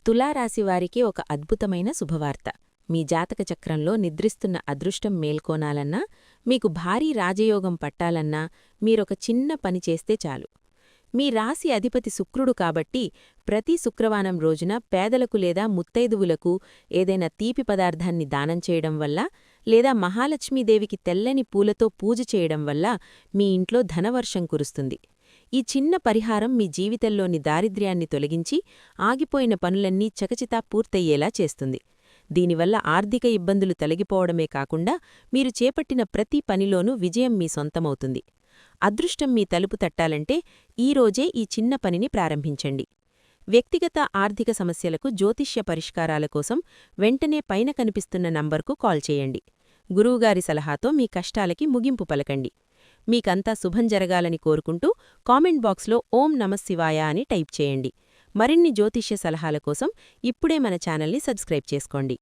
తులారాశివారికి ఒక అద్భుతమైన శుభవార్త. మీ జాతక చక్రంలో నిద్రిస్తున్న అదృష్టం మేల్కోనాలన్నా, మీకు భారీ రాజయోగం పట్టాలన్నా మీరొక చిన్న పని చేస్తే చాలు. మీ రాశి అధిపతి శుక్రుడు కాబట్టి ప్రతి శుక్రవారం రోజున పేదలకు లేదా ముత్తైదువులకు ఏదైనా తీపి పదార్థాన్ని దానం చేయడం వల్ల, లేదా మహాలక్ష్మీదేవికి తెల్లని పూలతో పూజ చేయడం వల్ల మీ ఇంట్లో ధనవర్షం కురుస్తుంది. ఈ చిన్న పరిహారం మీ జీవితంలోని దారిద్ర్యాన్ని తొలగించి ఆగిపోయిన పనులన్నీ చకచితా పూర్తయ్యేలా చేస్తుంది. దీనివల్ల ఆర్థిక ఇబ్బందులు తొలగిపోవడమే కాకుండా మీరు చేపట్టిన ప్రతి పనిలోనూ విజయం మీ సొంతమవుతుంది. అదృష్టం మీ తలుపు తట్టాలంటే ఈరోజే ఈ చిన్న పనిని ప్రారంభించండి. వ్యక్తిగత ఆర్థిక సమస్యలకు జ్యోతిష్య పరిష్కారాల కోసం వెంటనే పైన కనిపిస్తున్న నంబర్కు కాల్ చేయండి. గురువుగారి సలహాతో మీ కష్టాలకి ముగింపు పలకండి. మీకంతా శుభం జరగాలని కోరుకుంటూ కామెంట్ బాక్స్లో ఓం నమఃశివాయ అని టైప్ చేయండి. మరిన్ని జ్యోతిష్య సలహాల కోసం ఇప్పుడే మన ఛానల్ని సబ్స్క్రైబ్ చేసుకోండి.